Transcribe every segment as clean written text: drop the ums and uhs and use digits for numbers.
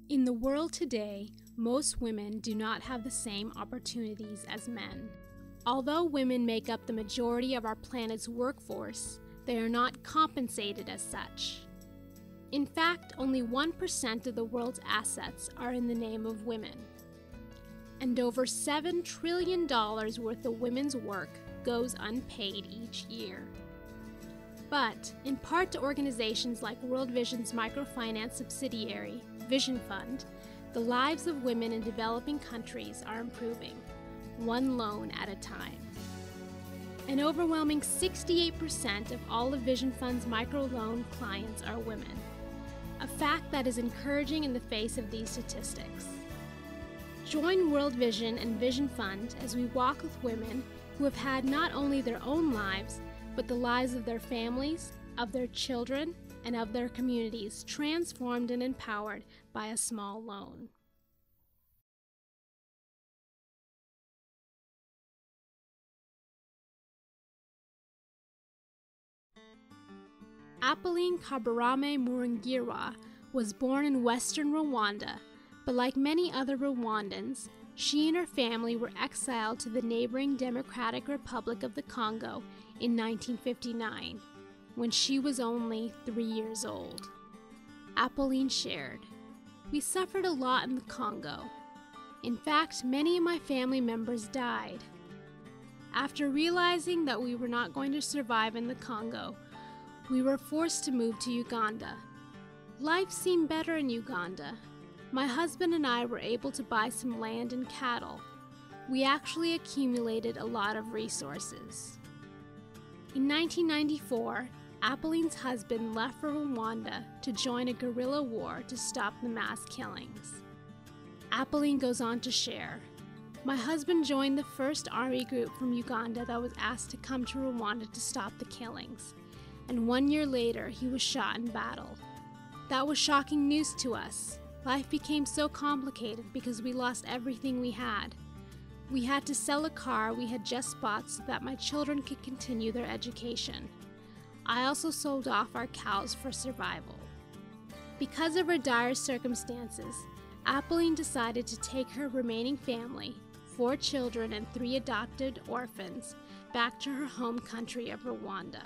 In the world today, most women do not have the same opportunities as men. Although women make up the majority of our planet's workforce, they are not compensated as such. In fact, only 1% of the world's assets are in the name of women. And over $7 trillion worth of women's work goes unpaid each year. But, in part to organizations like World Vision's Microfinance subsidiary, VisionFund, the lives of women in developing countries are improving, one loan at a time. An overwhelming 68% of all of VisionFund's microloan clients are women, a fact that is encouraging in the face of these statistics. Join World Vision and VisionFund as we walk with women who have had not only their own lives, but the lives of their families, of their children, and of their communities transformed and empowered by a small loan. Apolline Kabarame Murungirwa was born in western Rwanda, but like many other Rwandans, she and her family were exiled to the neighboring Democratic Republic of the Congo in 1959, when she was only 3 years old. Apolline shared, "We suffered a lot in the Congo. In fact, many of my family members died. After realizing that we were not going to survive in the Congo, we were forced to move to Uganda. Life seemed better in Uganda. My husband and I were able to buy some land and cattle. We actually accumulated a lot of resources." In 1994, Apolline's husband left for Rwanda to join a guerrilla war to stop the mass killings. Apolline goes on to share, "My husband joined the first army group from Uganda that was asked to come to Rwanda to stop the killings, and 1 year later he was shot in battle. That was shocking news to us. Life became so complicated because we lost everything we had. We had to sell a car we had just bought so that my children could continue their education. I also sold off our cows for survival." Because of her dire circumstances, Apolline decided to take her remaining family, 4 children and 3 adopted orphans, back to her home country of Rwanda.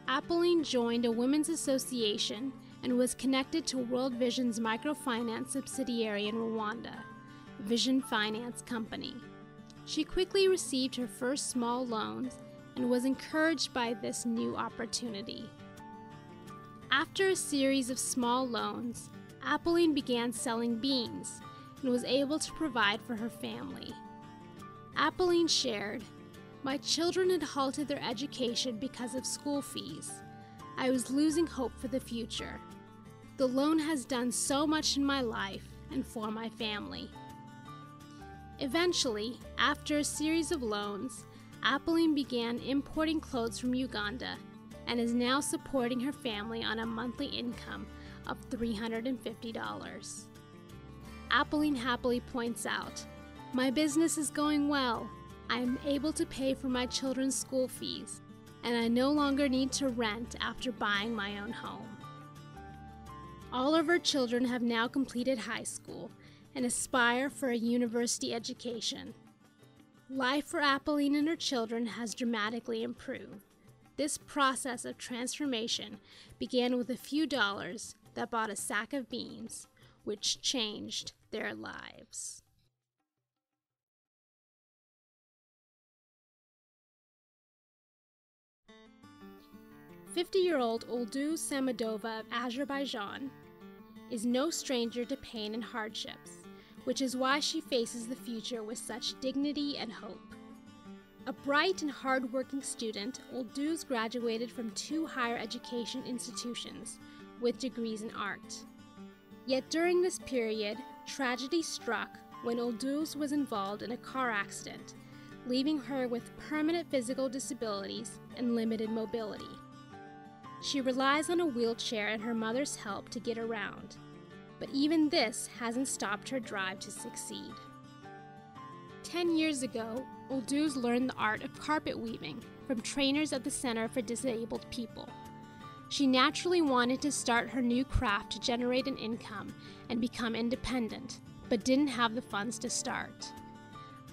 Apolline joined a women's association and was connected to World Vision's microfinance subsidiary in Rwanda, VisionFinance Company. She quickly received her first small loans and was encouraged by this new opportunity. After a series of small loans, Apolline began selling beans and was able to provide for her family. Apolline shared, "My children had halted their education because of school fees. I was losing hope for the future. The loan has done so much in my life and for my family." Eventually, after a series of loans, Apolline began importing clothes from Uganda and is now supporting her family on a monthly income of $350. Apolline happily points out, "My business is going well. I am able to pay for my children's school fees, and I no longer need to rent after buying my own home." All of her children have now completed high school and aspire for a university education. Life for Apolline and her children has dramatically improved. This process of transformation began with a few dollars that bought a sack of beans, which changed their lives. "50-year-old Oldu Samadova of Azerbaijan is no stranger to pain and hardships, which is why she faces the future with such dignity and hope. A bright and hard-working student, Oldu's graduated from 2 higher education institutions with degrees in art. Yet during this period, tragedy struck when Oldu's was involved in a car accident, leaving her with permanent physical disabilities and limited mobility. She relies on a wheelchair and her mother's help to get around, but even this hasn't stopped her drive to succeed. 10 years ago, Ulduz learned the art of carpet weaving from trainers at the Center for Disabled People. She naturally wanted to start her new craft to generate an income and become independent, but didn't have the funds to start.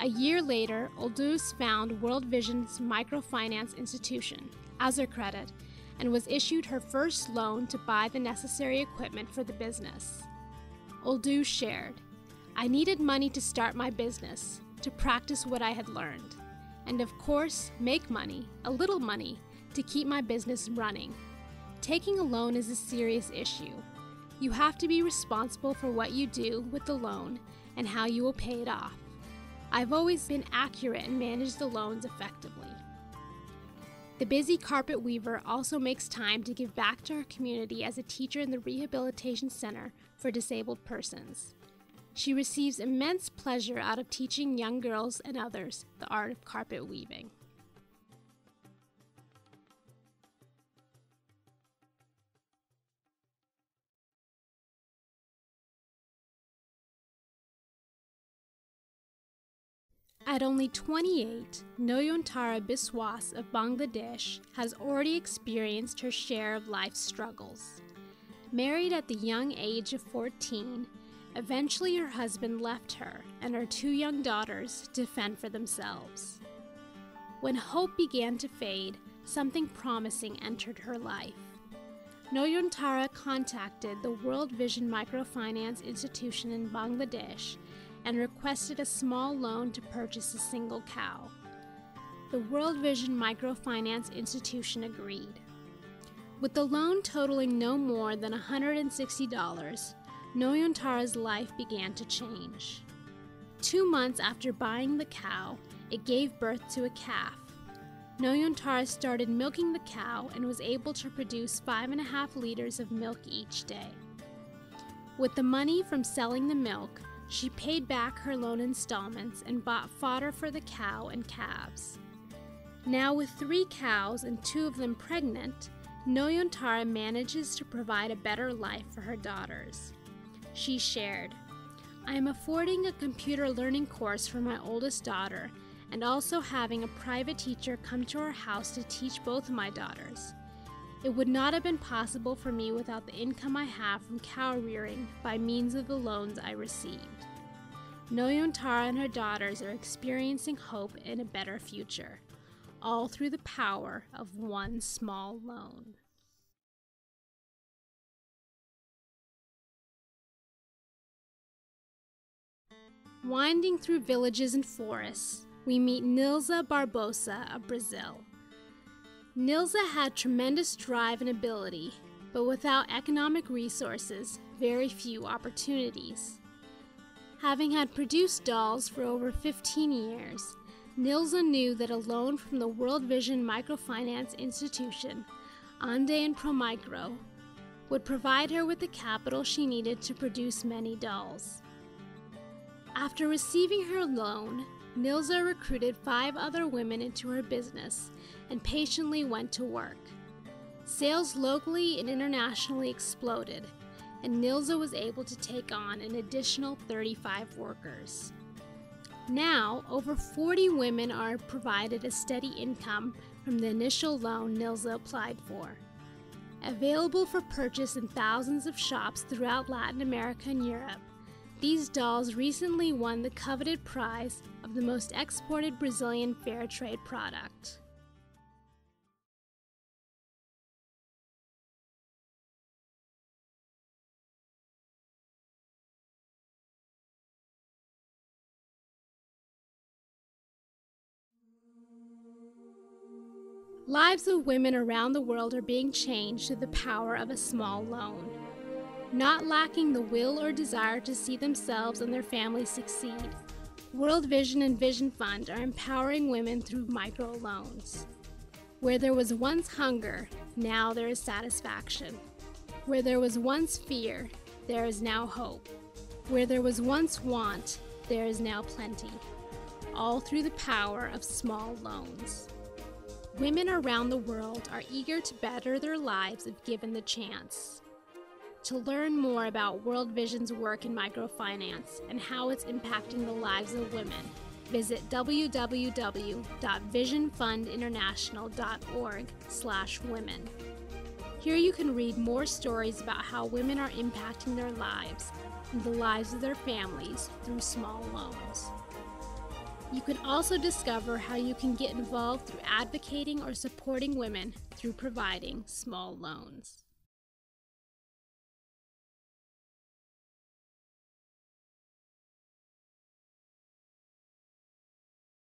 A year later, Ulduz found World Vision's microfinance institution, Azerbaijan, and was issued her first loan to buy the necessary equipment for the business. Ulduz shared, "I needed money to start my business, to practice what I had learned, and of course, make money, a little money, to keep my business running. Taking a loan is a serious issue. You have to be responsible for what you do with the loan and how you will pay it off. I've always been accurate and managed the loans effectively." The busy carpet weaver also makes time to give back to her community as a teacher in the Rehabilitation Center for Disabled Persons. She receives immense pleasure out of teaching young girls and others the art of carpet weaving. At only 28, Noyontara Biswas of Bangladesh has already experienced her share of life's struggles. Married at the young age of 14, eventually her husband left her and her 2 young daughters to fend for themselves. When hope began to fade, something promising entered her life. Noyontara contacted the World Vision Microfinance Institution in Bangladesh and requested a small loan to purchase a single cow. The World Vision Microfinance Institution agreed. With the loan totaling no more than $160, Noyontara's life began to change. 2 months after buying the cow, it gave birth to a calf. Noyontara started milking the cow and was able to produce 5.5 liters of milk each day. With the money from selling the milk, she paid back her loan installments and bought fodder for the cow and calves. Now with 3 cows and 2 of them pregnant, Noyontara manages to provide a better life for her daughters. She shared, "I am affording a computer learning course for my oldest daughter and also having a private teacher come to our house to teach both of my daughters. It would not have been possible for me without the income I have from cow rearing by means of the loans I received." Noyontara and her daughters are experiencing hope in a better future, all through the power of one small loan. Winding through villages and forests, we meet Nilza Barbosa of Brazil. Nilza had tremendous drive and ability, but without economic resources, very few opportunities. Having had produced dolls for over 15 years, Nilza knew that a loan from the World Vision Microfinance Institution, Ande and Promicro, would provide her with the capital she needed to produce many dolls. After receiving her loan, Nilza recruited 5 other women into her business and patiently went to work. Sales locally and internationally exploded, and Nilza was able to take on an additional 35 workers. Now, over 40 women are provided a steady income from the initial loan Nilza applied for. Available for purchase in thousands of shops throughout Latin America and Europe, these dolls recently won the coveted prize of the most exported Brazilian fair trade product. Lives of women around the world are being changed through the power of a small loan. Not lacking the will or desire to see themselves and their families succeed, World Vision and VisionFund are empowering women through microloans. Where there was once hunger, now there is satisfaction. Where there was once fear, there is now hope. Where there was once want, there is now plenty. All through the power of small loans. Women around the world are eager to better their lives if given the chance. To learn more about World Vision's work in microfinance and how it's impacting the lives of women, visit www.visionfundinternational.org/women. Here you can read more stories about how women are impacting their lives and the lives of their families through small loans. You can also discover how you can get involved through advocating or supporting women through providing small loans.